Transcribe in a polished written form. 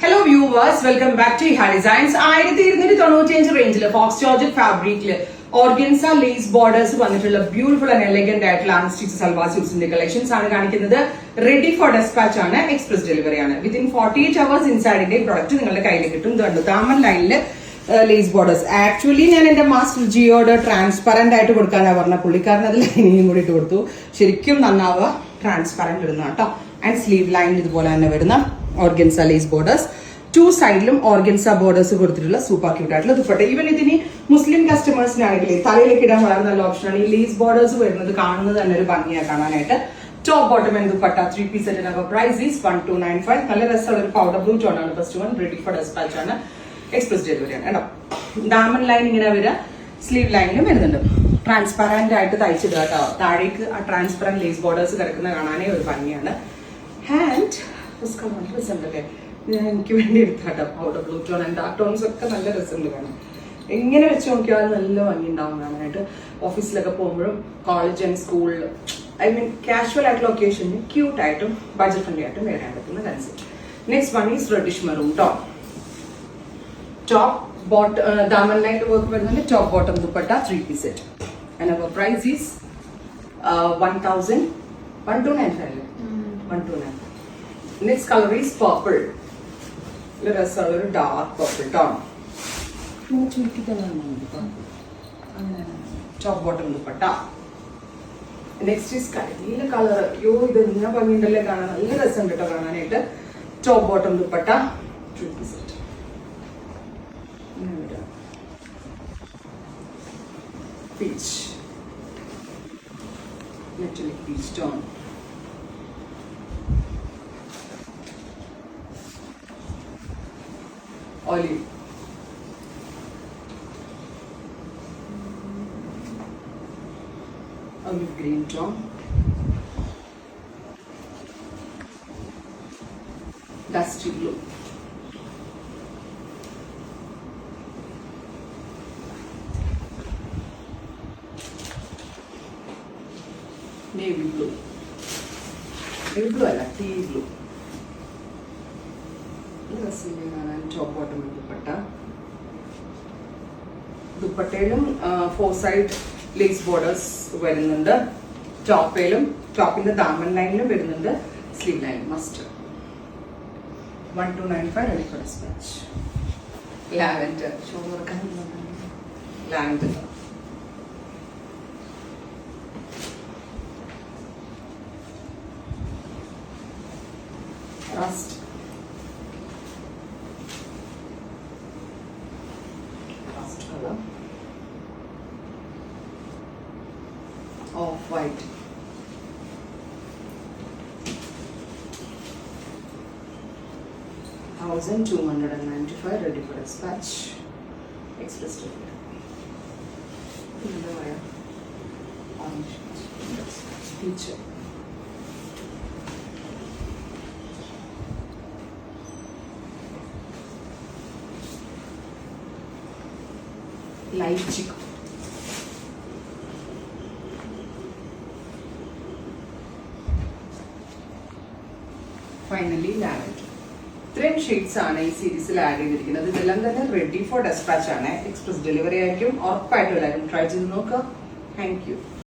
Hello viewers, welcome back to Eha designs. 1295 റേഞ്ചില് faux georgette ഫാബ്രിക്കില് organza lace borders വന്നിട്ടുള്ള beautiful and elegant ആയിട്ടുള്ള unstitch salwar സ്യൂട്ട്സിന്റെ കളക്ഷൻസ് ആണ് കാണിക്കുന്നത്. റെഡി ഫോർ ഡെസ്പാച്ച് ആണ്, എക്സ്പ്രസ് ഡെലിവറി ആണ്. വിത്തിൻ 48 hours ഇൻസൈഡിന്റെ പ്രൊഡക്റ്റ് നിങ്ങളുടെ കയ്യിൽ കിട്ടും. ഇതുണ്ട് ദാമൻ ലൈനില് ലേസ് ബോർഡേഴ്സ്. ആക്ച്വലി ഞാൻ എന്റെ മാസ്റ്റർ ജിയോട് ട്രാൻസ്പെറന്റ് ആയിട്ട് കൊടുക്കാനാണ് പറഞ്ഞ പുള്ളിക്കാരൻ അത് ലൈനിങ്ങും കൂടി ഇട്ട് കൊടുത്തു. ശരിക്കും നന്നാവുക ട്രാൻസ്പെറന്റ് ഇടുന്ന കേട്ടോ. ആൻഡ് സ്ലീവ് ലൈൻ ഇതുപോലെ തന്നെ വരുന്ന ഓർഗൻസ ലേസ് ബോർഡേഴ്സ്. ടു സൈഡിലും ഓർഗൻസ ബോർഡേഴ്സ് കൊടുത്തിട്ടുള്ള സൂപ്പർ ക്യൂട്ട് ആയിട്ടുള്ള ദുപ്പട്ട. ഈവൻ ഇതിന് മുസ്ലിം കസ്റ്റമേഴ്സിനാണെങ്കിൽ തലയിലേക്ക് ഇടാൻ വളരെ നല്ല ഓപ്ഷനാണ്. ഈ ലേസ് ബോർഡേഴ്സ് വരുന്നത് കാണുന്നത് തന്നെ ഒരു ഭംഗിയാണ് കാണാനായിട്ട്. Top bottom and dupatta 3 piece set. Price is 1295. നല്ല രസമുള്ള ഒരു പൗഡർ ബ്ലൂ ടോൺ ആണ്. First one ready for despatch ആണ്, എക്സ്പ്രസ് ഡെലിവറി ആണ് കേട്ടോ. ഡാമൻ ലൈൻ ഇങ്ങനെ വരിക, സ്ലീവ് ലൈനിലും വരുന്നുണ്ട്. ട്രാൻസ്പെറന്റ് ആയിട്ട് തയ്ച്ചിടുക കേട്ടോ. താഴേക്ക് ആ ട്രാൻസ്പെറന്റ് ലേസ് ബോർഡേഴ്സ് കിടക്കുന്ന കാണാനേ ഒരു ഭംഗിയാണ്. ഹാൻഡ് രസമുണ്ടല്ലേ, ഞാൻ എനിക്ക് വേണ്ടി എടുത്താട്ടോ. Powder blue tone and dark tones ഒക്കെ നല്ല രസമുണ്ട് കാണാൻ. എങ്ങനെ വെച്ച് നോക്കിയാൽ നല്ല ഭംഗി ഉണ്ടാവും കാണാനായിട്ട്. ഓഫീസിലൊക്കെ പോകുമ്പോഴും കോളേജ് ആൻഡ് സ്കൂൾ കാഷ്വൽ ആയിട്ടുള്ള ഒക്കേഷന് ക്യൂട്ട് ആയിട്ടും ബഡ്ജറ്റ് ഫ്രണ്ട്ലി ആയിട്ടും വരാൻ പറ്റുന്ന concept. Next one is reddish maroon top ദാമൻ ലൈറ്റ് വർക്ക് വരുന്നുണ്ട്. Top bottom dupatta 3 piece set. And our price is 1295. Next color is purple. രസമുള്ള dark purple tone. Top bottom dupatta. Next is കരിനീല colour. അയ്യോ, ഇത് ഇങ്ങനെ ഭംഗിയുണ്ടല്ലേ കാണാൻ, നല്ല രസമുണ്ട് കേട്ടോ കാണാനായിട്ട്. Top bottom dupatta 3 piece set. Peach metallic peach tone. Olive. Olive green tone. Dusty blue. Navy blue. Navy blue അല്ല, tea blue. Top bottom dupatta. ദുപ്പട്ടയിലും 4 സൈഡ് ലേസ് ബോർഡേഴ്സ് വരുന്നുണ്ട്. ടോപ്പിന്റെ ദാമൻ ലൈനിലും വരുന്നുണ്ട്. Sleeve line must. 1295 ready for dispatch. Lavender lavender rust. Off white. $1,295 ready for dispatch. Express delivery. Orange. Peach. Light chico. Finally lavender. ഇത്രയും shades ആണ് ഈ സീരീസിൽ ആഡ് ചെയ്തിരിക്കുന്നത്. ഇതെല്ലാം തന്നെ റെഡി ഫോർ ഡെസ്പാച്ച് ആണ്, എക്സ്പ്രസ് ഡെലിവറി ആയിരിക്കും. ഉറപ്പായിട്ടും എല്ലാവരും ട്രൈ ചെയ്ത് നോക്കുക. Thank you.